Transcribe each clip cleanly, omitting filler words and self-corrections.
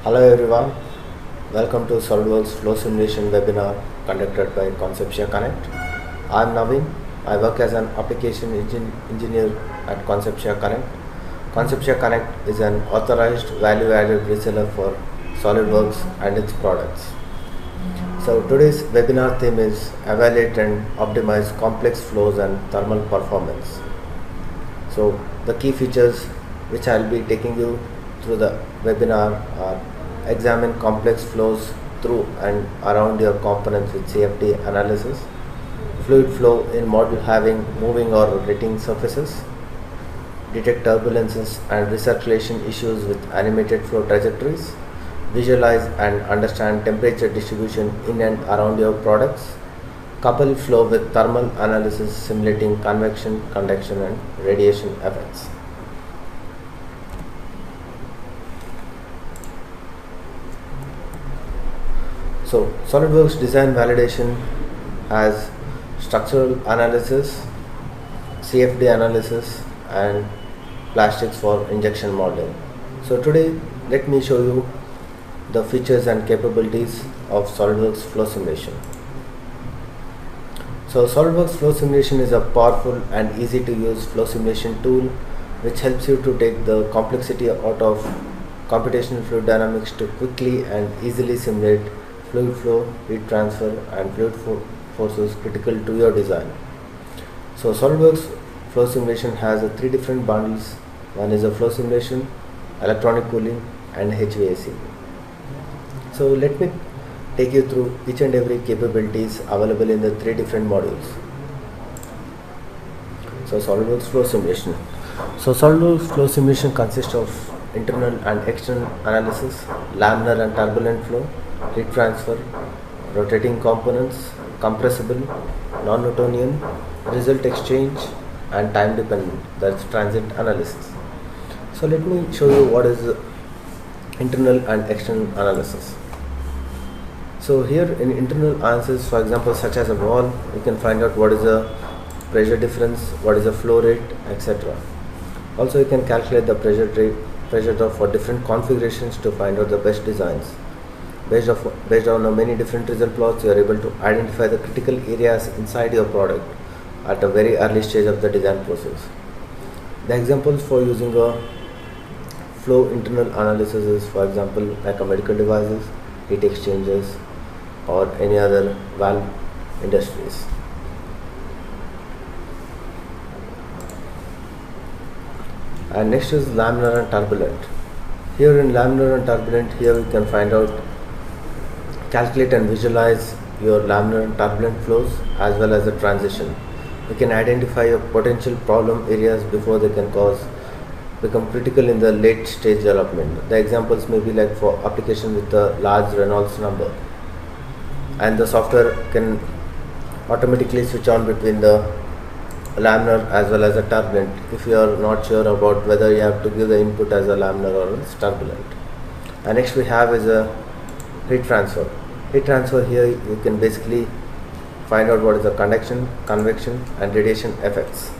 Hello everyone, welcome to SolidWorks Flow Simulation webinar conducted by Conceptia Connect. I am Naveen. I work as an application engineer at Conceptia Connect. Conceptia Connect is an authorized value-added reseller for SolidWorks and its products. So today's webinar theme is evaluate and optimize complex flows and thermal performance. So the key features which I will be taking you through the webinar are examine complex flows through and around your components with CFD analysis, fluid flow in model having moving or rotating surfaces, detect turbulences and recirculation issues with animated flow trajectories, visualize and understand temperature distribution in and around your products, couple flow with thermal analysis simulating convection, conduction and radiation effects. So SolidWorks design validation has structural analysis, CFD analysis and plastics for injection molding. So today let me show you the features and capabilities of SolidWorks flow simulation. So SolidWorks flow simulation is a powerful and easy to use flow simulation tool which helps you to take the complexity out of computational fluid dynamics to quickly and easily simulate fluid flow, heat transfer and fluid forces critical to your design. So SolidWorks flow simulation has three different bundles. One is a flow simulation, electronic cooling and HVAC. So let me take you through each and every capabilities available in the three different modules. So SolidWorks flow simulation. So SolidWorks flow simulation consists of internal and external analysis, laminar and turbulent flow, heat transfer, rotating components, compressible, non-Newtonian, result exchange and time dependent, that's transient analysis. So let me show you what is internal and external analysis. So here in internal analysis, for example such as a wall, you can find out what is the pressure difference, what is the flow rate, etc. Also you can calculate the pressure drop for different configurations to find out the best designs. Based on many different result plots, you are able to identify the critical areas inside your product at a very early stage of the design process. The examples for using a flow internal analysis is, for example, like a medical devices, heat exchangers or any other valve industries. And next is laminar and turbulent. Here in laminar and turbulent, here we can find out, calculate and visualize your laminar and turbulent flows as well as the transition. You can identify your potential problem areas before they can become critical in the late stage development. The examples may be like for application with a large Reynolds number, and the software can automatically switch on between the laminar as well as the turbulent if you are not sure about whether you have to give the input as a laminar or as turbulent. And next we have is a heat transfer. Heat transfer, here you can basically find out what is the conduction, convection and radiation effects.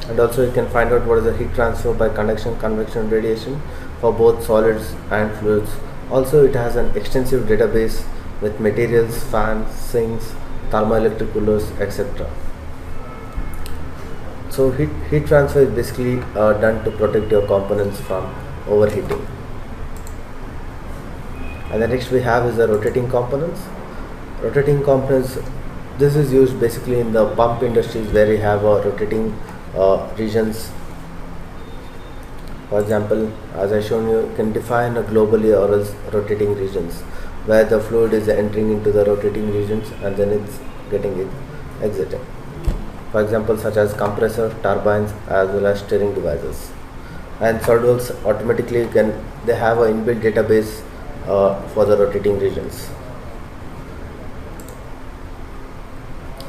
And also you can find out what is the heat transfer by conduction, convection, radiation for both solids and fluids. Also it has an extensive database with materials, fans, sinks, thermoelectric coolers, etc. So heat transfer is basically done to protect your components from overheating. And the next we have is the rotating components. Rotating components, this is used basically in the pump industries where you have rotating regions. For example, as I shown you can define a globally or else rotating regions where the fluid is entering into the rotating regions and then it's getting it exiting. For example, such as compressor, turbines as well as steering devices. And SolidWorks automatically they have an inbuilt database for the rotating regions.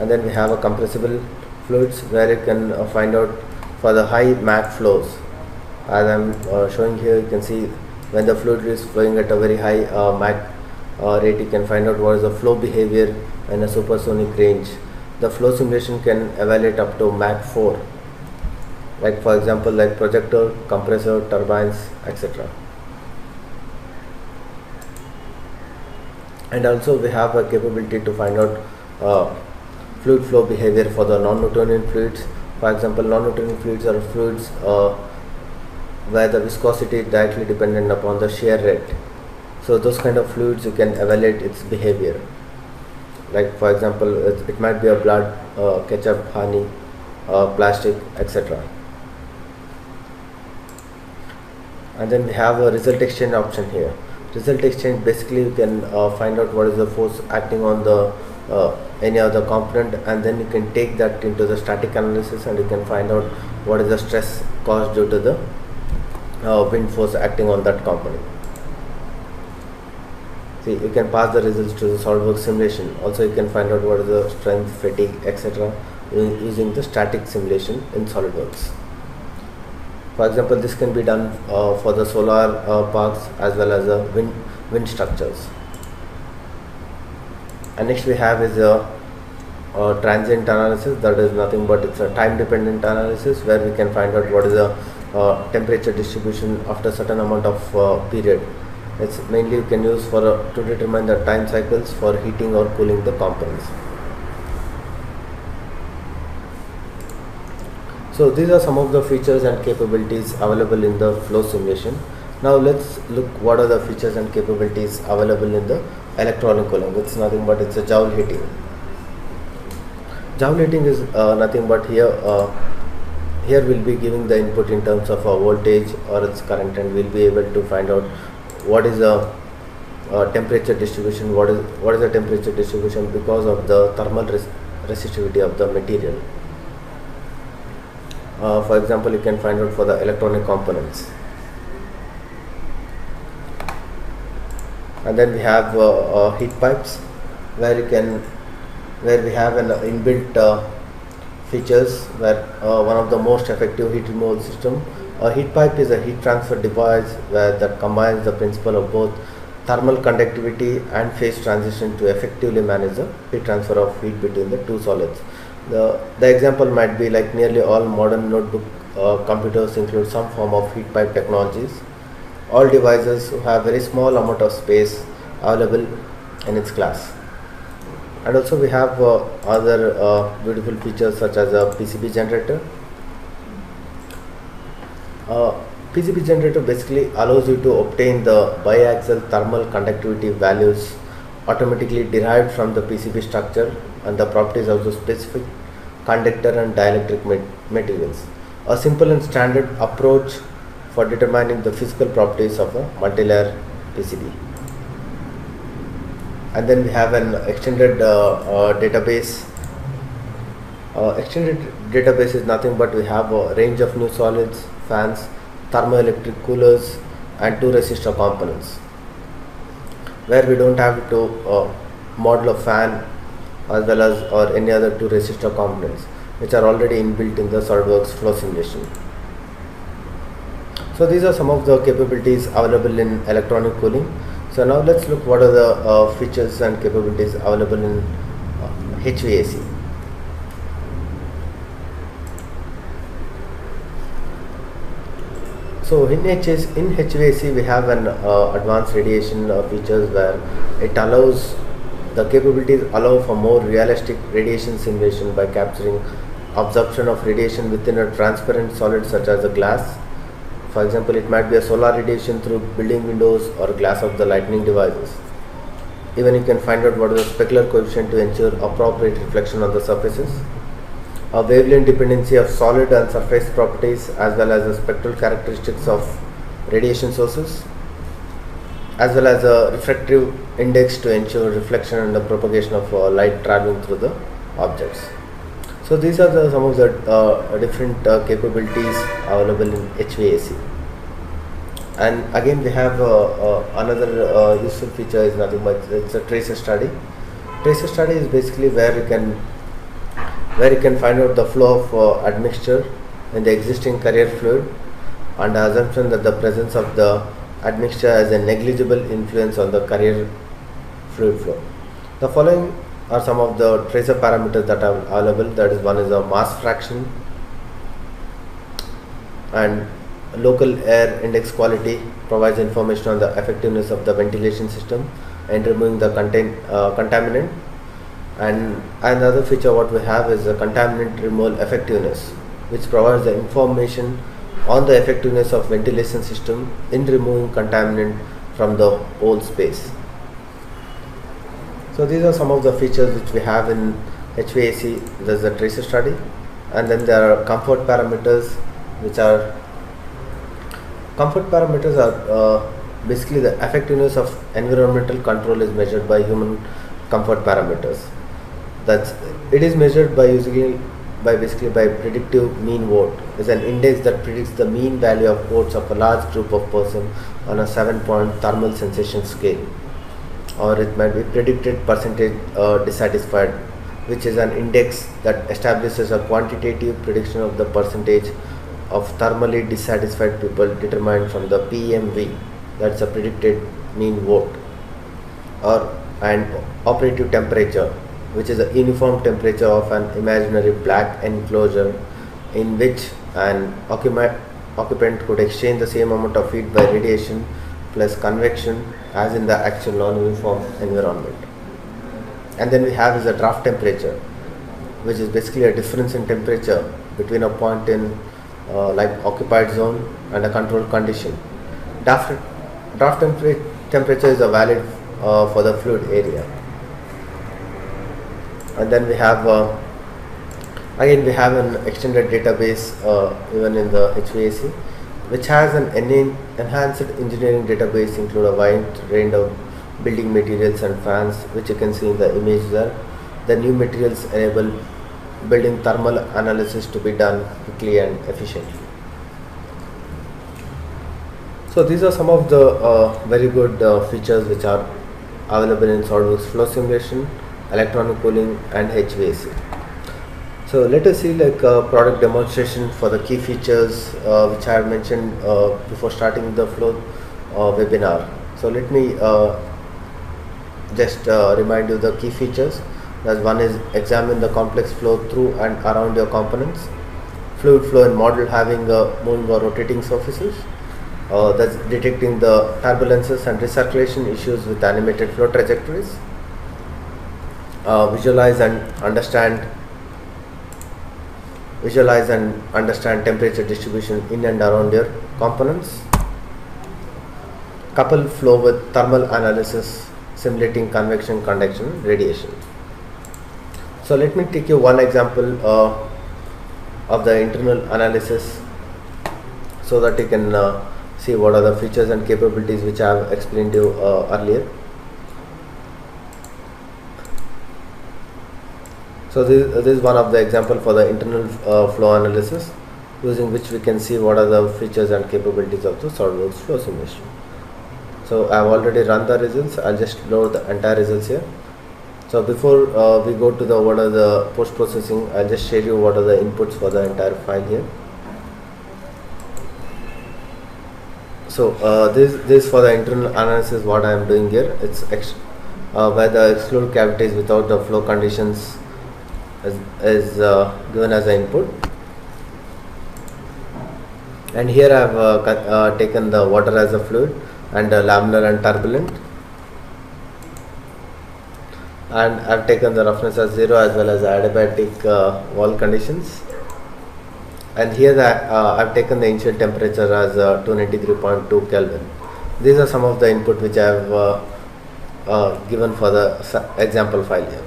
And then we have a compressible fluids where you can find out for the high Mach flows. As I am showing here, you can see when the fluid is flowing at a very high Mach rate, you can find out what is the flow behavior in a supersonic range. The flow simulation can evaluate up to Mach 4 like for example like projector, compressor, turbines, etc. And also we have a capability to find out fluid flow behavior for the non-Newtonian fluids. For example, non-Newtonian fluids are fluids where the viscosity is directly dependent upon the shear rate. So those kind of fluids you can evaluate its behavior. Like for example, it might be a blood, ketchup, honey, plastic, etc. And then we have a result exchange option here. Result exchange, basically you can find out what is the force acting on the any other component, and then you can take that into the static analysis and you can find out what is the stress caused due to the wind force acting on that component. See, you can pass the results to the SolidWorks simulation. Also you can find out what is the strength, fatigue, etc. using the static simulation in SolidWorks. For example, this can be done for the solar parks as well as the wind structures. And next we have is a transient analysis. That is nothing but it's a time dependent analysis where we can find out what is the temperature distribution after a certain amount of period. It's mainly you can use for to determine the time cycles for heating or cooling the components. So these are some of the features and capabilities available in the flow simulation. Now let's look what are the features and capabilities available in the electronic cooling. It's nothing but it's a joule heating. Joule heating is nothing but here we'll be giving the input in terms of a voltage or its current, and we'll be able to find out what is the temperature distribution, what is the temperature distribution because of the thermal resistivity of the material. For example, you can find out for the electronic components. And then we have heat pipes where we have an inbuilt features where one of the most effective heat removal system. A heat pipe is a heat transfer device that combines the principle of both thermal conductivity and phase transition to effectively manage the heat transfer of heat between the two solids. The example might be like nearly all modern notebook computers include some form of heat pipe technologies. All devices have very small amount of space available in its class. And also we have other beautiful features such as a PCB generator. PCB generator basically allows you to obtain the biaxial thermal conductivity values automatically derived from the PCB structure and the properties of the specific conductor and dielectric materials. A simple and standard approach for determining the physical properties of a multilayer PCB. And then we have an extended database. Extended database is nothing but we have a range of new solids, fans, thermoelectric coolers, and two resistor components, where we don't have to model a fan as well as or any other two resistor components which are already inbuilt in the SolidWorks flow simulation. So these are some of the capabilities available in electronic cooling. So now let's look what are the features and capabilities available in HVAC. So in HVAC we have an advanced radiation features where it allows the capabilities allow for more realistic radiation simulation by capturing absorption of radiation within a transparent solid such as a glass. For example, it might be a solar radiation through building windows or glass of the lighting devices. Even you can find out what is the specular coefficient to ensure appropriate reflection on the surfaces. A wavelength dependency of solid and surface properties as well as the spectral characteristics of radiation sources, as well as a refractive index to ensure reflection and the propagation of light traveling through the objects. So these are some of the different capabilities available in HVAC. And again we have another useful feature is nothing but it's a tracer study. Tracer study is basically where you can find out the flow of admixture in the existing carrier fluid and the assumption that the presence of the admixture has a negligible influence on the carrier fluid flow. The following are some of the tracer parameters that are available. That is, one is a mass fraction, And local air index quality provides information on the effectiveness of the ventilation system and removing the contaminant. And another feature what we have is the contaminant removal effectiveness, which provides the information on the effectiveness of ventilation system in removing contaminant from the whole space. So these are some of the features which we have in HVAC. There's the tracer study, and then there are comfort parameters, which are basically the effectiveness of environmental control is measured by human comfort parameters. It is measured by basically by predictive mean vote. Is an index that predicts the mean value of votes of a large group of persons on a 7-point thermal sensation scale, or it might be predicted percentage dissatisfied, which is an index that establishes a quantitative prediction of the percentage of thermally dissatisfied people determined from the PMV, that's a predicted mean vote, and operative temperature, which is a uniform temperature of an imaginary black enclosure in which an occupant could exchange the same amount of heat by radiation plus convection as in the actual non-uniform environment. And then we have is a draft temperature, which is basically a difference in temperature between a point in like occupied zone and a controlled condition. Draft temperature is a valid for the fluid area. And then we have again we have an extended database even in the HVAC, which has an enhanced engineering database include a wide range of building materials and fans, which you can see in the image there. The new materials enable building thermal analysis to be done quickly and efficiently. So these are some of the very good features which are available in SolidWorks flow simulation, electronic cooling and HVAC. So let us see like a product demonstration for the key features which I have mentioned before starting the flow webinar. So let me just remind you the key features. That one is examine the complex flow through and around your components. Fluid flow in model having moving or rotating surfaces. That's detecting the turbulences and recirculation issues with animated flow trajectories. Visualize and understand temperature distribution in and around your components. Couple flow with thermal analysis simulating convection, conduction, radiation. So let me take you one example of the internal analysis so that you can see what are the features and capabilities which I have explained to you earlier. So this is one of the example for the internal flow analysis, using which we can see what are the features and capabilities of the SolidWorks flow simulation. So I have already run the results. I'll just load the entire results here. So before we go to the what are the post processing, I'll just share you what are the inputs for the entire file here. So this for the internal analysis what I am doing here. It's where the exclude cavities without the flow conditions is given as an input, and here I have taken the water as a fluid and laminar and turbulent, and I have taken the roughness as 0 as well as adiabatic wall conditions, and here I have taken the initial temperature as 293.2 Kelvin. These are some of the input which I have given for the example file here.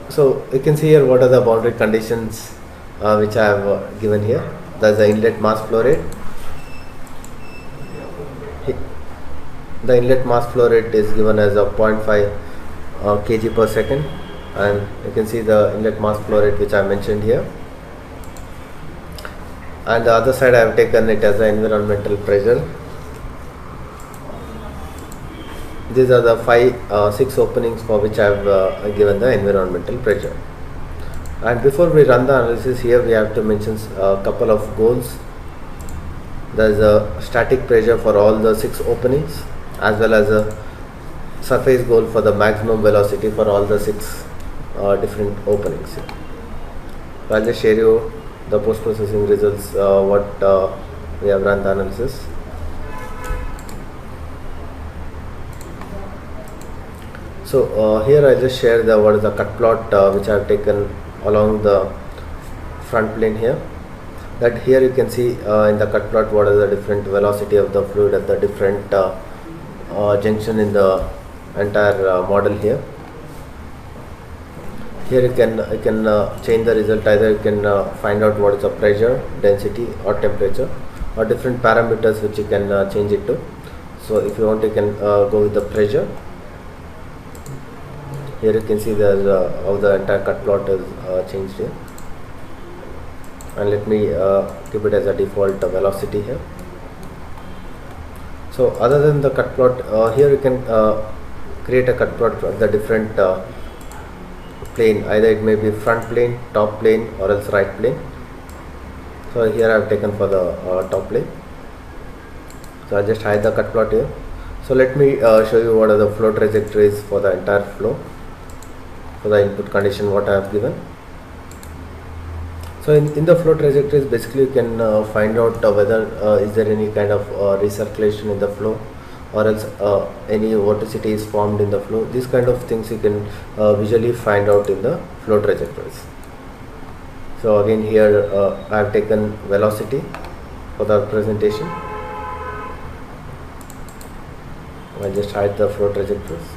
So you can see here what are the boundary conditions which I have given here. That's the inlet mass flow rate. The inlet mass flow rate is given as a 0.5 kg per second, and you can see the inlet mass flow rate which I mentioned here. And the other side I have taken it as the environmental pressure. These are the 6 openings for which I have given the environmental pressure. And before we run the analysis here, we have to mention a couple of goals. There is a static pressure for all the 6 openings, as well as a surface goal for the maximum velocity for all the 6 different openings. So I'll just share you the post processing results what we have run the analysis. So here I just share the what is the cut plot which I have taken along the front plane here. That here you can see in the cut plot what is the different velocity of the fluid at the different junction in the entire model here. Here you can change the result. Either you can find out what is the pressure, density or temperature, or different parameters which you can change it to. So if you want, you can go with the pressure. Here you can see how the entire cut plot is changed here, and let me keep it as a default velocity here. So other than the cut plot, here you can create a cut plot for the different plane. Either it may be front plane, top plane, or else right plane. So here I have taken for the top plane. So I just hide the cut plot here. So let me show you what are the flow trajectories for the entire flow, for the input condition what I have given. So in the flow trajectories, basically you can find out whether is there any kind of recirculation in the flow, or else any vorticity is formed in the flow. These kind of things you can visually find out in the flow trajectories. So again here I have taken velocity for the presentation. I just hide the flow trajectories.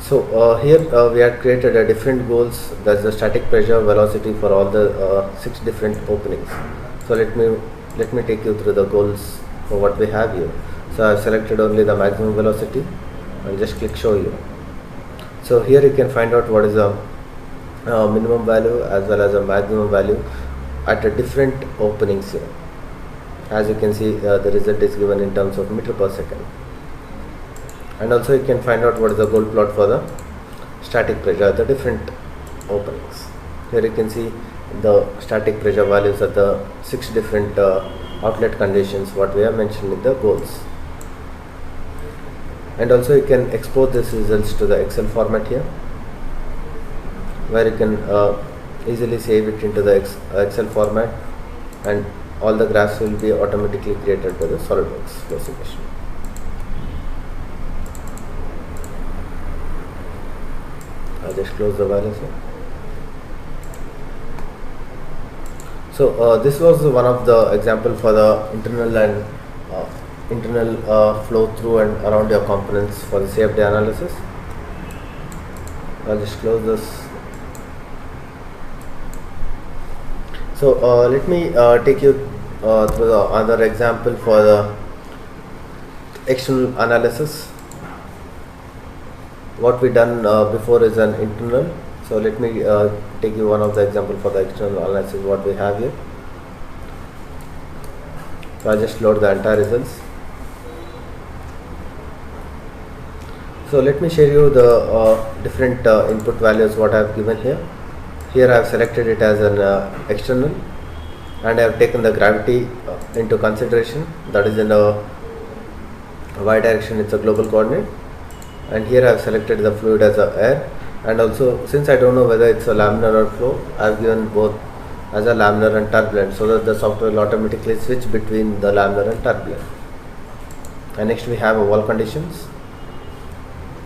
So here we have created a different goals. That's the static pressure, velocity for all the 6 different openings. So let me take you through the goals for what we have here. So I have selected only the maximum velocity. I'll just click show you. So here you can find out what is the minimum value as well as a maximum value at a different openings here. As you can see, the result is given in terms of meter per second. And also you can find out what is the goal plot for the static pressure at the different openings. Here you can see the static pressure values at the 6 different outlet conditions what we have mentioned in the goals. And also you can export these results to the Excel format here, where you can easily save it into the Excel format, and all the graphs will be automatically created by the SolidWorks flow simulation. I'll just close the values here. So this was one of the example for the internal and internal flow through and around your components for the CFD analysis. I'll just close this. So let me take you through the other example for the external analysis. What we done before is an internal. So let me take you one of the example for the external analysis what we have here. So I just load the entire results. So let me share you the different input values what I have given here. Here I have selected it as an external, and I have taken the gravity into consideration. That is in a y direction, it's a global coordinate. And here I have selected the fluid as a air, and also since I don't know whether it's a laminar or flow, I have given both as a laminar and turbulent, so that the software will automatically switch between the laminar and turbulent. And next we have a wall conditions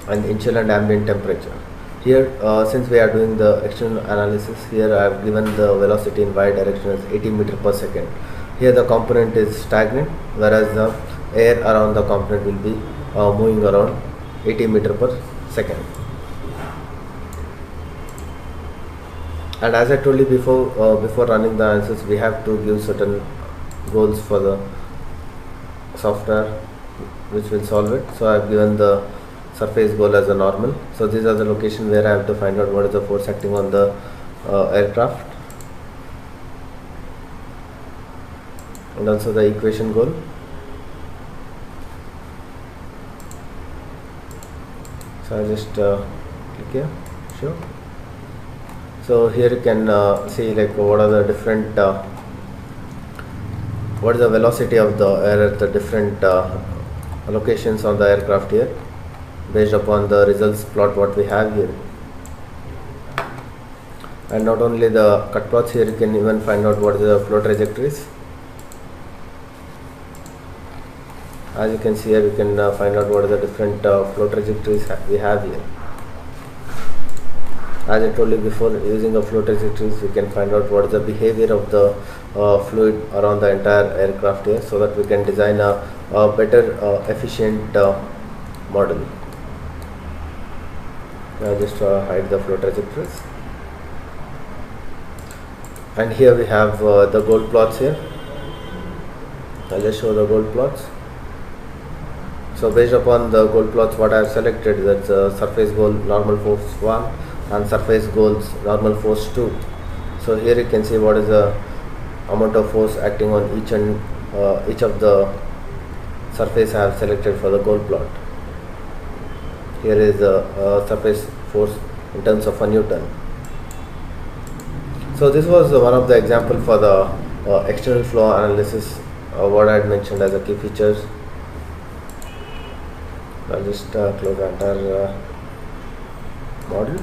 and initial and ambient temperature. Here since we are doing the external analysis, here I have given the velocity in y direction as 80 meter per second. Here the component is stagnant, whereas the air around the component will be moving around 80 meter per second. And as I told you before running the analysis, we have to give certain goals for the software which will solve it. So I have given the surface goal as a normal. So these are the location where I have to find out what is the force acting on the aircraft, and also the equation goal. So I just click here, sure. So here you can see like what are the different what is the velocity of the air at the different locations on the aircraft here, based upon the results plot what we have here. And not only the cut plots, here you can even find out what are the flow trajectories. As you can see here, we can find out what are the different flow trajectories we have here. As I told you before, using the flow trajectories, we can find out what is the behavior of the fluid around the entire aircraft here, so that we can design a better efficient model. I'll just hide the flow trajectories. And here we have the goal plots here. I'll just show the goal plots. So based upon the goal plots, what I have selected, that's surface goal normal force 1 and surface goals normal force 2. So here you can see what is the amount of force acting on each of the surface I have selected for the goal plot. Here is the surface force in terms of a Newton. So this was one of the example for the external flow analysis, what I had mentioned as a key features. I'll just close the entire model.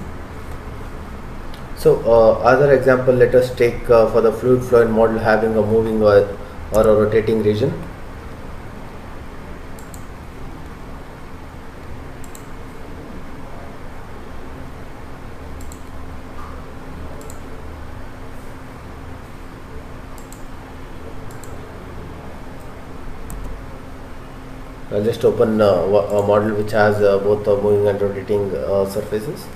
So other example, let us take for the fluid flow in model having a moving or a rotating region. I'll just open a model which has both moving and rotating surfaces.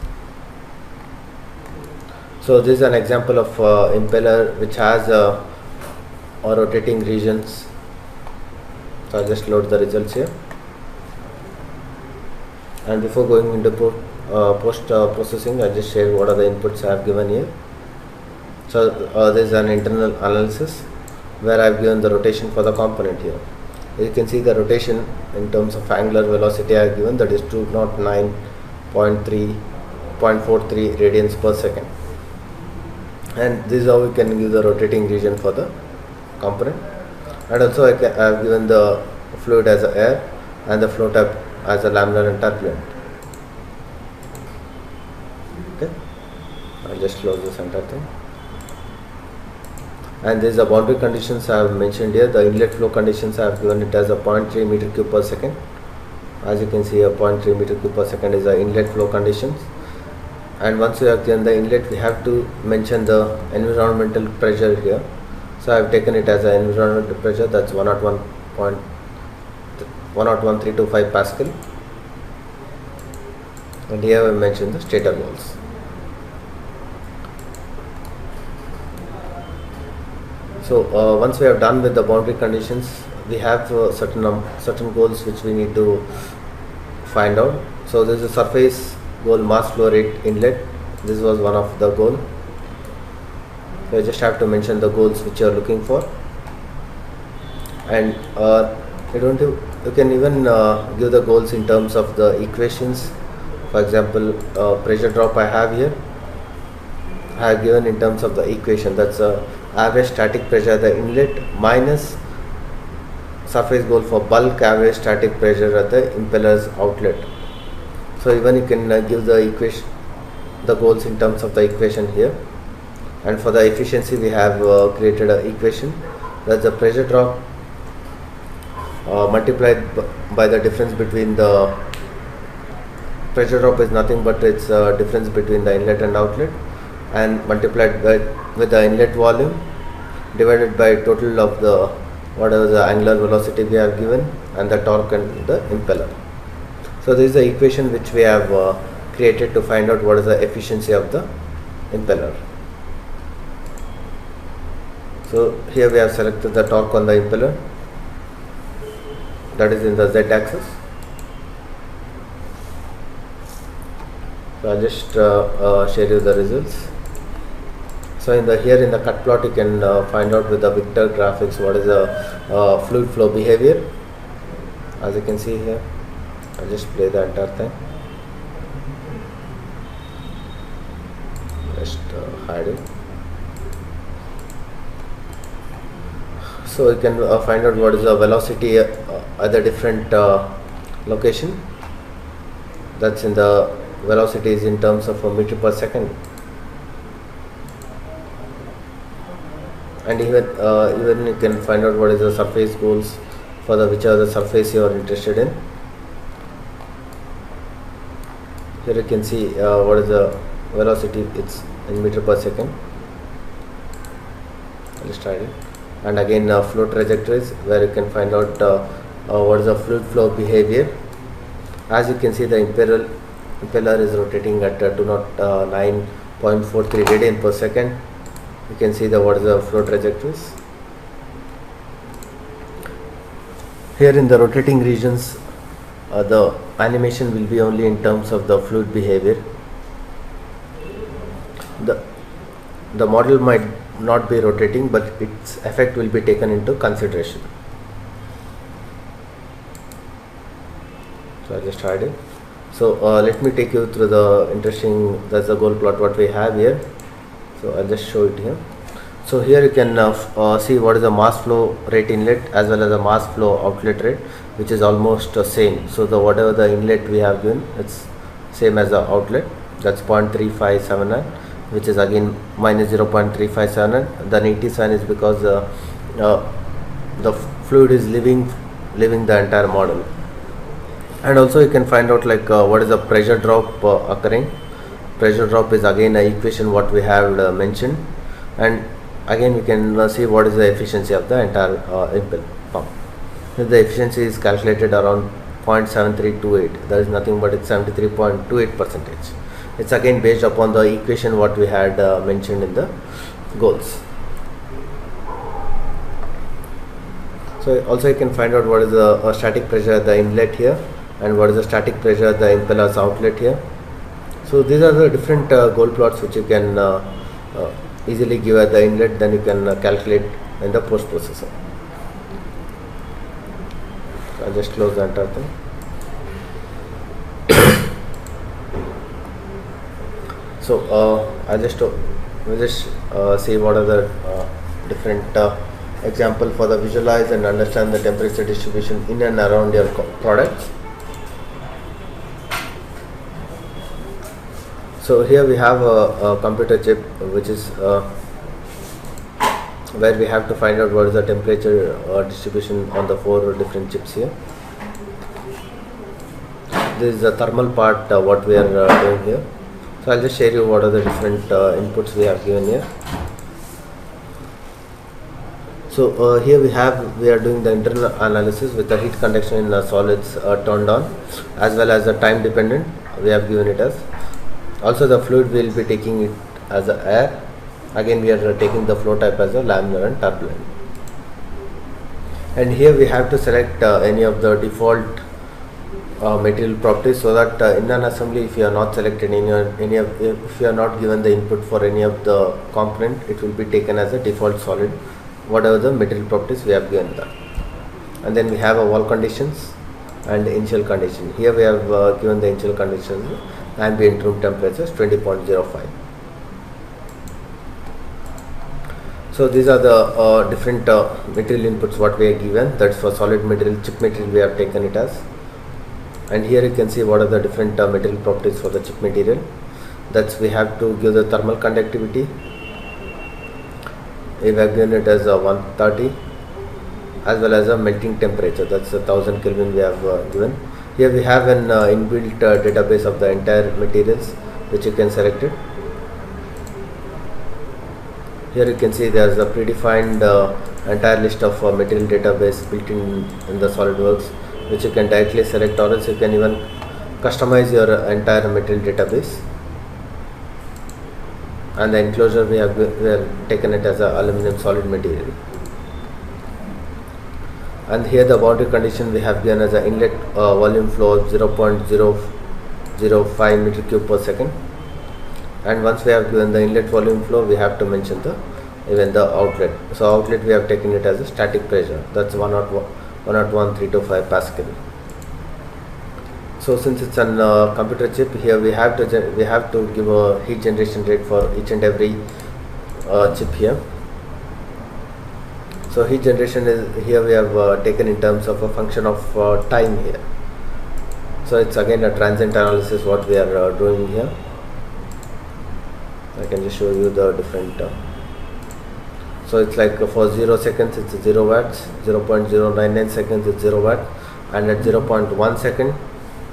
So this is an example of impeller which has rotating regions. So I'll just load the results here. And before going into post processing, I'll just share what are the inputs I have given here. So this is an internal analysis where I have given the rotation for the component here. You can see the rotation in terms of angular velocity I have given, that is 209.43 radians per second. And this is how we can give the rotating region for the component. And also I have given the fluid as a air and the flow type as a laminar and turbulent. Okay, I'll just close this entire thing. And this is the boundary conditions I have mentioned here. The inlet flow conditions I have given it as a 0.3 meter cube per second. As you can see, a 0.3 meter cube per second is the inlet flow conditions. And once we have given the inlet, we have to mention the environmental pressure here. So I have taken it as an environmental pressure, that's 101.325 Pascal. And here I have mentioned the stator walls. So once we have done with the boundary conditions, we have certain goals which we need to find out. So this is a surface goal mass flow rate inlet. This was one of the goal. So you just have to mention the goals which you are looking for, and you can even give the goals in terms of the equations. For example, pressure drop I have here, I have given in terms of the equation, that's average static pressure at the inlet minus surface goal for bulk average static pressure at the impeller's outlet. So even you can give the equation, the goals in terms of the equation here. And for the efficiency, we have created an equation, that's the pressure drop multiplied by the difference between the pressure drop is nothing but it's difference between the inlet and outlet, and multiplied with the inlet volume divided by total of the whatever the angular velocity we have given and the torque and the impeller. So this is the equation which we have created to find out what is the efficiency of the impeller. So here we have selected the torque on the impeller, that is in the Z axis. So I'll just share you the results. So here in the cut plot, you can find out with the vector graphics what is the fluid flow behavior. As you can see here, I'll just play the entire thing. Just hide it. So you can find out what is the velocity at the different location. That's in the velocity is in terms of a meter per second. and even you can find out what is the surface goals for the whichever the surface you are interested in. Here you can see what is the velocity, it's in meter per second. Let's try it. And again flow trajectories, where you can find out what is the fluid flow behavior. As you can see, the impeller is rotating at 209.43 radian per second. You can see what is the flow trajectories. Here in the rotating regions, the animation will be only in terms of the fluid behavior. The model might not be rotating, but its effect will be taken into consideration. So I just tried it. So let me take you through the interesting, that's the goal plot what we have here. So I'll just show it here. So here you can see what is the mass flow rate inlet as well as the mass flow outlet rate, which is almost same. So the whatever the inlet we have given, it's same as the outlet, that's 0.3579, which is again minus 0.357. The 87 is because the fluid is leaving the entire model. And also you can find out like what is the pressure drop occurring. Pressure drop is again an equation what we have mentioned, and again we can see what is the efficiency of the entire impel pump. The efficiency is calculated around 0.7328. There is nothing but it's 73.28%. It's again based upon the equation what we had mentioned in the goals. So also you can find out what is the static pressure at the inlet here, and what is the static pressure at the impeller's outlet here. So these are the different goal plots which you can easily give at the inlet, then you can calculate in the post processor. So I'll just close the entire thing. So I'll just see what are the different example for the visualize and understand the temperature distribution in and around your products. So here we have a computer chip which is where we have to find out what is the temperature distribution on the 4 different chips here. This is the thermal part what we are doing here. So I'll just share you what are the different inputs we have given here. So here we are doing the internal analysis with the heat conduction in solids turned on, as well as the time dependent we have given it as. Also the fluid we will be taking it as a air. Again we are taking the flow type as a laminar and turbulent. And here we have to select any of the default material properties, so that in an assembly, if you are not selected if you are not given the input for any of the component, it will be taken as a default solid, whatever the material properties we have given that. And then we have a wall conditions and initial condition. Here we have given the initial conditions, ambient room temperature is 20.05. So these are the different material inputs what we are given. That's for solid material, chip material we have taken it as. And here you can see what are the different material properties for the chip material. That's we have to give the thermal conductivity. We have given it as 130, as well as a melting temperature, that's 1000 Kelvin we have given. Here we have an inbuilt database of the entire materials which you can select it. Here you can see there is a predefined entire list of material database built in the SolidWorks, which you can directly select, or else you can even customize your entire material database. And the enclosure we have taken it as a aluminum solid material. And here the boundary condition we have given as an inlet volume flow of 0.005 meter cube per second. And once we have given the inlet volume flow, we have to mention even the outlet. So outlet we have taken it as a static pressure, that's 101.325 Pascal. So since it's a computer chip, here we have to give a heat generation rate for each and every chip here. So heat generation is here we have taken in terms of a function of time here. So it's again a transient analysis what we are doing here. I can just show you the different. So it's like for 0 seconds it's 0 watts, 0.099 seconds it's 0 watt, and at 0.1 second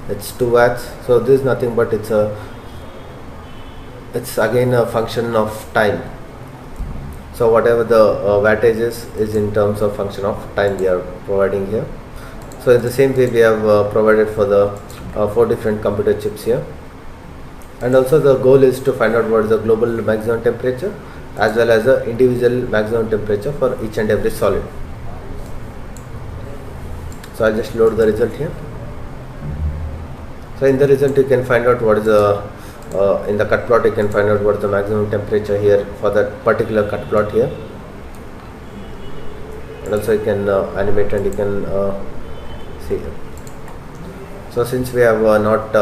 it's 2 watts. So this is nothing but it's again a function of time. So whatever the wattage is in terms of function of time we are providing here. So in the same way we have provided for the 4 different computer chips here. And also the goal is to find out what is the global maximum temperature as well as the individual maximum temperature for each and every solid. So I'll just load the result here. So in the result you can find out what is the in the cut plot you can find out what is the maximum temperature here for that particular cut plot here, and also you can animate and you can see here. So since we have not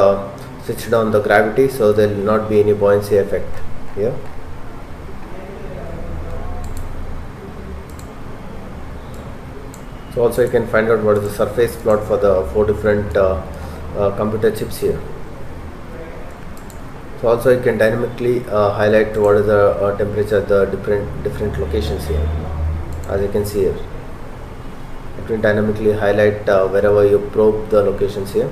switched on the gravity, so there will not be any buoyancy effect here. So also you can find out what is the surface plot for the 4 different computer chips here. So also you can dynamically highlight what is the temperature at the different locations here. As you can see here, it will dynamically highlight wherever you probe the locations here.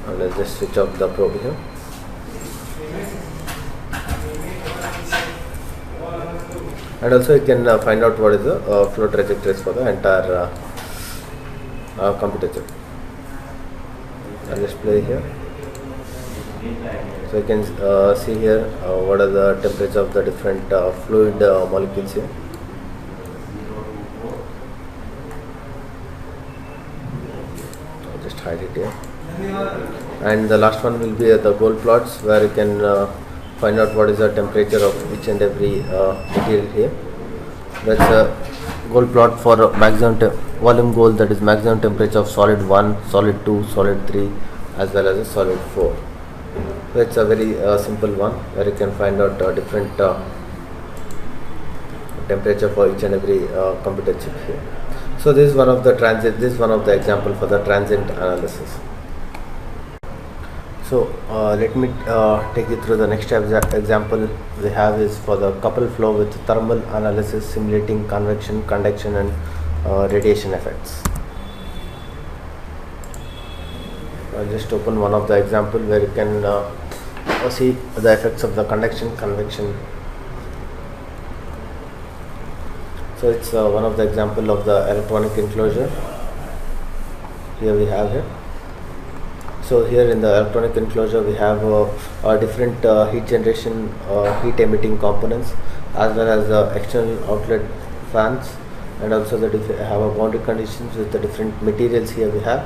And let's just switch off the probe here. And also you can find out what is the flow trajectories for the entire computer chip. I'll just play here. So you can see here what are the temperature of the different fluid molecules here. I'll just hide it here. And the last one will be the goal plots, where you can find out what is the temperature of each and every material here. That's a goal plot for maximum volume goal, that is maximum temperature of solid 1, solid 2, solid 3 as well as a solid 4. So it's a very simple one, where you can find out different temperature for each and every computer chip here. So this is one of the example for the transient analysis. So let me take you through the next example we have is for the coupled flow with thermal analysis simulating convection, conduction and radiation effects. I'll just open one of the example where you can see the effects of the conduction, convection. So it's one of the example of the electronic enclosure. Here we have here. So here in the electronic enclosure we have different heat generation, heat emitting components, as well as external outlet fans, and also have a boundary conditions with the different materials here we have.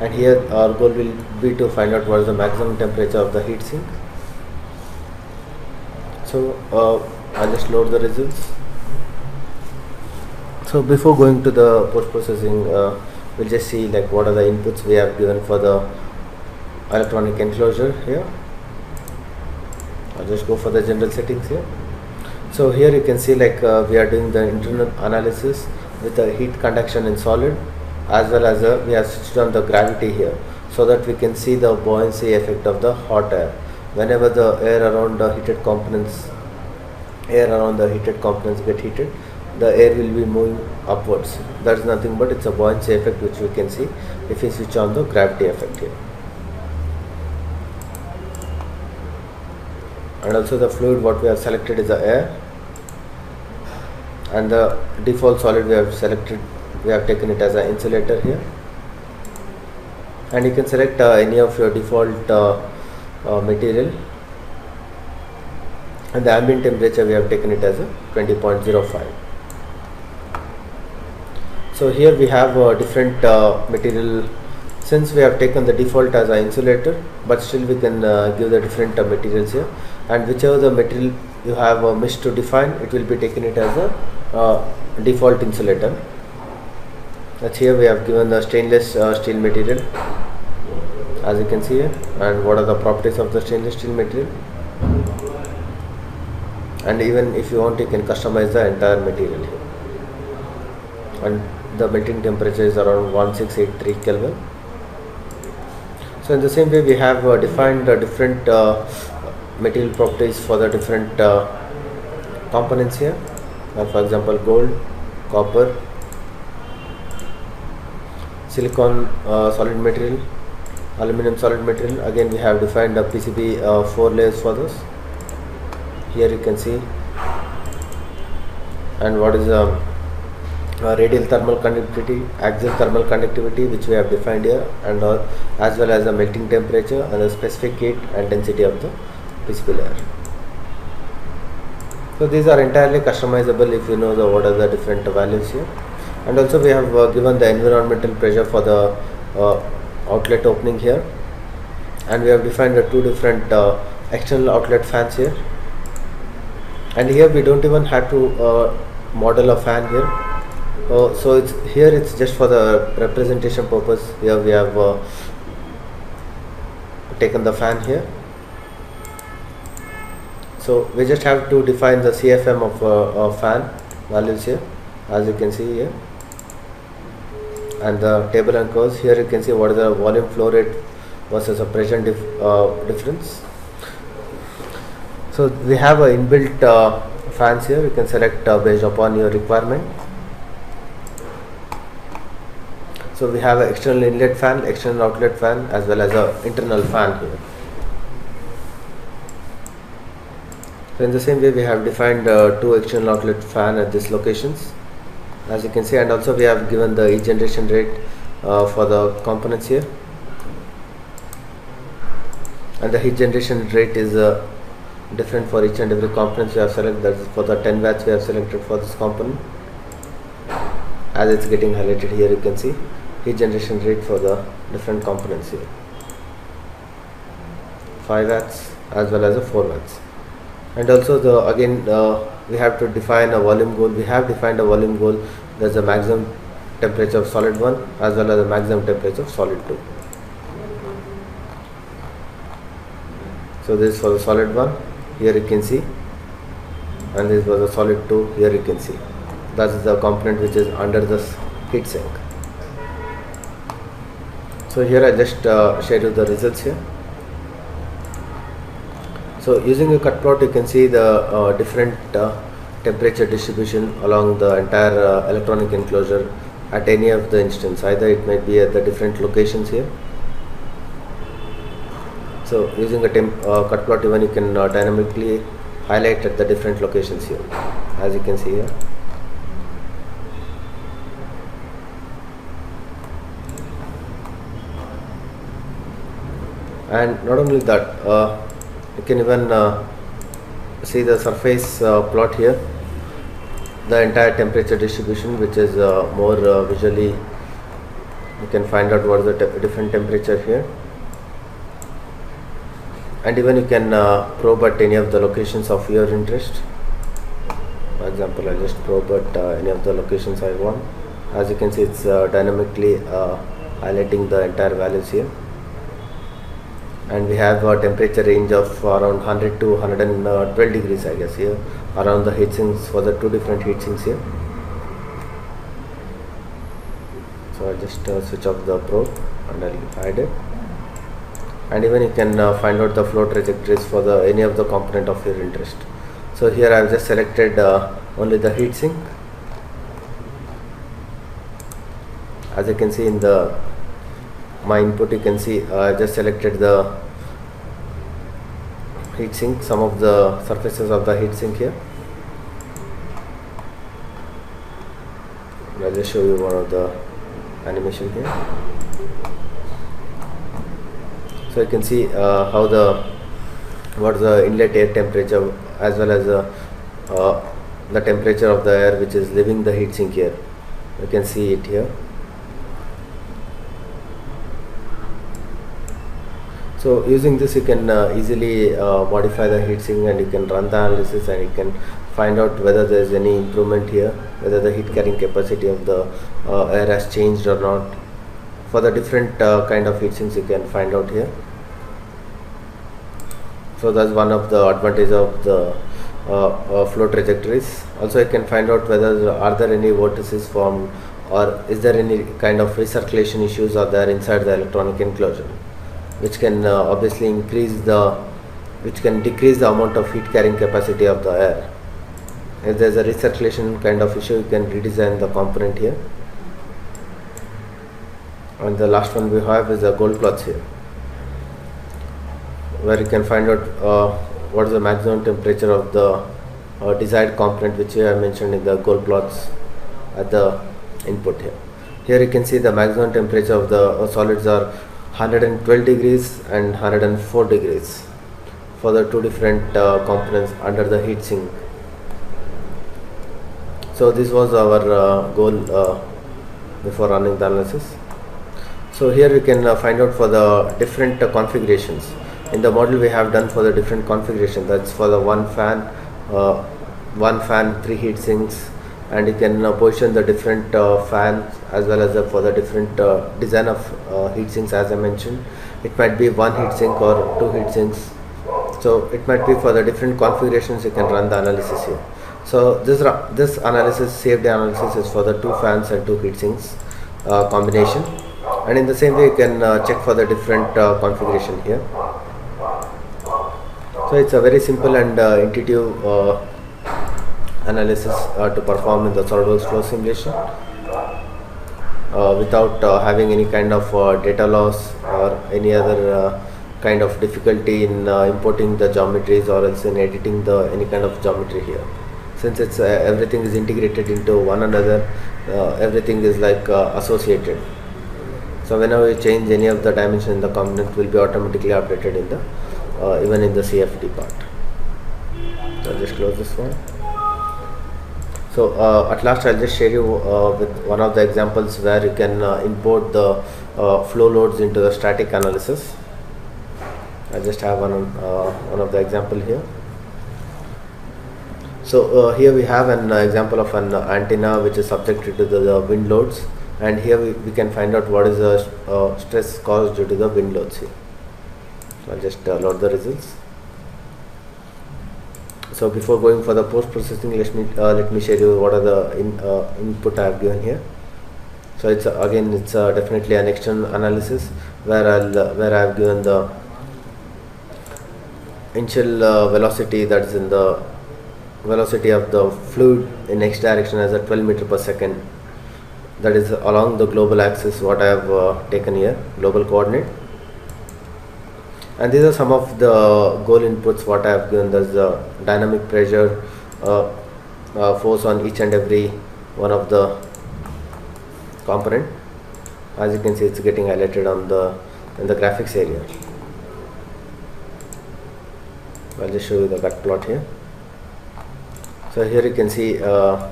And here our goal will be to find out what is the maximum temperature of the heat sink. So I'll just load the results. So before going to the post processing, we'll just see like what are the inputs we have given for the electronic enclosure here. I'll just go for the general settings here. So here you can see like we are doing the internal analysis with the heat conduction in solid, as well as we have switched on the gravity here, so that we can see the buoyancy effect of the hot air. Whenever the air around the heated components get heated, the air will be moving upwards. That is nothing but it's a buoyancy effect which we can see if we switch on the gravity effect here. And also the fluid what we have selected is the air, and the default solid we have taken it as an insulator here. And you can select any of your default material, and the ambient temperature we have taken it as a 20.05. So here we have different material. Since we have taken the default as an insulator, but still we can give the different materials here, and whichever the material you have missed to define, it will be taken it as a default insulator. That's here we have given the stainless steel material, as you can see here, and what are the properties of the stainless steel material. And even if you want, you can customize the entire material here. And the melting temperature is around 1683 Kelvin. So in the same way we have defined different material properties for the different components here. For example, gold, copper, silicon solid material, aluminum solid material. Again, we have defined a PCB 4 layers for this. Here you can see, and what is radial thermal conductivity, axial thermal conductivity, which we have defined here, and as well as the melting temperature and the specific heat and density of the PCB layer. So these are entirely customizable if you know what are the different values here. And also we have given the environmental pressure for the outlet opening here, and we have defined the two different external outlet fans here. And here we don't even have to model a fan here. So it's just for the representation purpose. Here we have taken the fan here. So we just have to define the CFM of fan values here, as you can see here, and the table and curves. Here you can see what is the volume flow rate versus a pressure difference. So we have a inbuilt fans here. You can select based upon your requirement. So we have an external inlet fan, external outlet fan, as well as an internal fan here. So in the same way, we have defined two external outlet fan at these locations, as you can see, and also we have given the heat generation rate for the components here, and the heat generation rate is different for each and every component we have selected. That is for the 10 watts we have selected for this component, as it's getting highlighted here. You can see heat generation rate for the different components here, 5 watts as well as a 4 watts. And also we have to define a volume goal. We have defined a volume goal. There's a maximum temperature of solid 1 as well as a maximum temperature of solid 2. So this is for the solid 1, here you can see, and this was the solid 2, here you can see. That is the component which is under this heat sink. So here I just share you the results here. So using a cut plot, you can see the different temperature distribution along the entire electronic enclosure at any of the instance. Either it might be at the different locations here. So using a cut plot, even you can dynamically highlight at the different locations here, as you can see here. And not only that, you can even see the surface plot here, the entire temperature distribution, which is more visually, you can find out what is the different temperature here, and even you can probe at any of the locations of your interest. For example, I just probe at any of the locations I want. As you can see, it's dynamically highlighting the entire values here. And we have a temperature range of around 100 to 112 degrees, I guess, here around the heat sinks for the two different heat sinks here. So I'll just switch off the probe and I'll hide it. And even you can find out the flow trajectories for any of the component of your interest. So here I've just selected only the heat sink. As you can see in my input, you can see I just selected the heat sink, some of the surfaces of the heat sink here. I'll just show you one of the animation here. So you can see what is the inlet air temperature as well as the temperature of the air which is leaving the heat sink here. You can see it here. So using this, you can easily modify the heatsink, and you can run the analysis, and you can find out whether there is any improvement here, whether the heat carrying capacity of the air has changed or not. For the different kind of heatsinks, you can find out here. So that's one of the advantage of the flow trajectories. Also, you can find out whether are there any vortices formed, or is there any kind of recirculation issues are there inside the electronic enclosure, which can obviously increase the which can decrease the amount of heat carrying capacity of the air. If there is a recirculation kind of issue, you can redesign the component here. And the last one we have is the gold cloths here, where you can find out what is the maximum temperature of the desired component, which I have mentioned in the gold cloths at the input here. Here you can see the maximum temperature of the solids are 112 degrees and 104 degrees for the two different components under the heat sink. So this was our goal before running the analysis. So here you can find out for the different configurations. In the model we have done for the different configuration, that's for the one fan, 3 heat sinks, and you can position the different fans as well as for the different design of heat sinks. As I mentioned, it might be 1 heat sink or 2 heat sinks, so it might be for the different configurations you can run the analysis here. So this analysis, CFD analysis, is for the 2 fans and 2 heat sinks combination, and in the same way you can check for the different configuration here. So it's a very simple and intuitive analysis to perform in the SolidWorks flow simulation without having any kind of data loss or any other kind of difficulty in importing the geometries or else in editing any kind of geometry here. Since it's everything is integrated into one another, everything is like associated. So whenever you change any of the dimension in the component, will be automatically updated in the even in the CFD part. So I'll just close this one. So at last I'll just share you with one of the examples where you can import the flow loads into the static analysis. I just have one of the example here. So here we have an example of an antenna which is subjected to the wind loads, and here we can find out what is the stress caused due to the wind loads here. So I'll just load the results. So before going for the post processing, let me share you what are the input I have given here. So it's definitely an external analysis where I have given the initial velocity, that is in the velocity of the fluid in x direction as a 12 meter per second, that is along the global axis, what I have taken here, global coordinate. And these are some of the goal inputs what I have given. There's the dynamic pressure, force on each and every one of the component. As you can see, it's getting highlighted on in the graphics area. I'll just show you the cut plot here. So here you can see the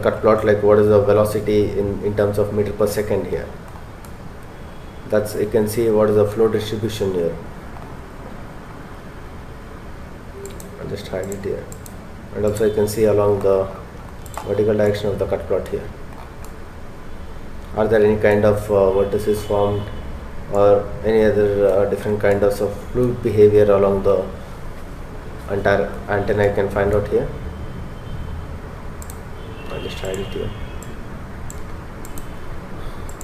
cut plot, like what is the velocity in terms of meter per second here. That's, you can see what is the flow distribution here. I'll just hide it here. And also you can see along the vertical direction of the cut plot here. Are there any kind of vortices formed or any other different kinds of fluid behavior along the entire antenna? You can find out here. I'll just hide it here.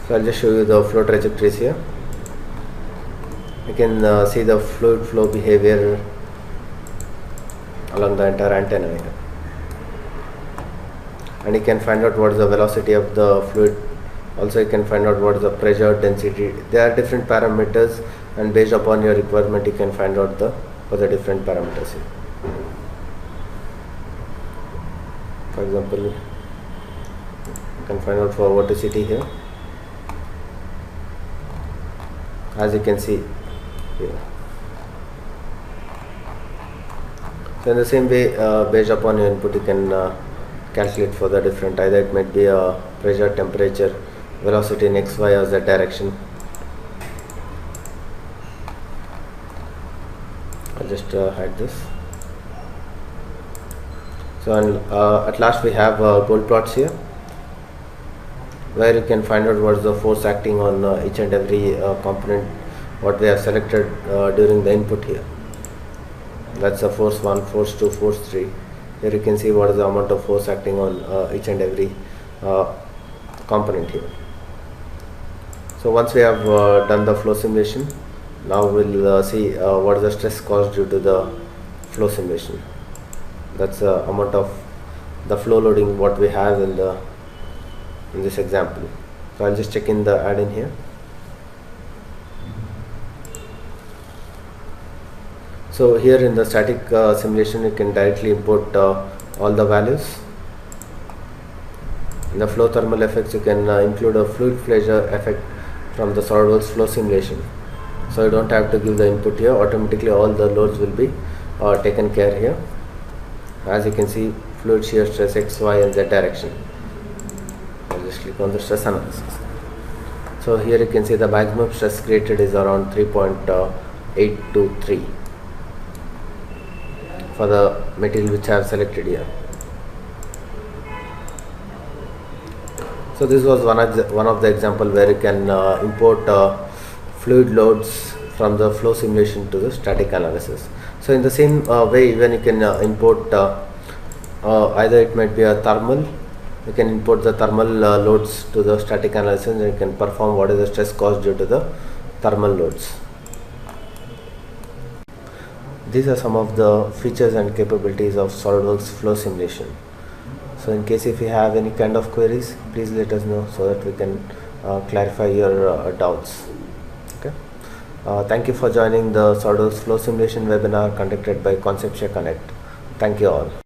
So I'll just show you the flow trajectories here. You can see the fluid flow behavior along the entire antenna here. And you can find out what is the velocity of the fluid. Also you can find out what is the pressure, density. There are different parameters, and based upon your requirement you can find out for the different parameters here. For example, you can find out for vorticity here, as you can see here. So in the same way, based upon your input, you can calculate for the different, either it might be a pressure, temperature, velocity in x, y or z direction. I'll just hide this. So at last we have gold plots here, where you can find out what is the force acting on each and every component what we have selected during the input here. That's a force 1, force 2, force 3. Here you can see what is the amount of force acting on each and every component here. So once we have done the flow simulation, Now we'll see what is the stress caused due to the flow simulation. That's the amount of the flow loading what we have in this example. So I'll just check in the add in here. So here in the static simulation, you can directly import all the values. In the flow thermal effects, you can include a fluid pressure effect from the SolidWorks flow simulation. So you don't have to give the input here. Automatically all the loads will be taken care here. As you can see, fluid shear stress X, Y and Z direction. I'll just click on the stress analysis. So here you can see the maximum stress created is around 3.823 for the material which I have selected here. So this was one of the example where you can import fluid loads from the flow simulation to the static analysis. So in the same way, even you can import either it might be a thermal. You can import the thermal loads to the static analysis, and you can perform what is the stress caused due to the thermal loads. These are some of the features and capabilities of SolidWorks flow simulation. So in case if you have any kind of queries, please let us know so that we can clarify your doubts. Okay. Thank you for joining the SolidWorks flow simulation webinar conducted by Conceptia Connect. Thank you all.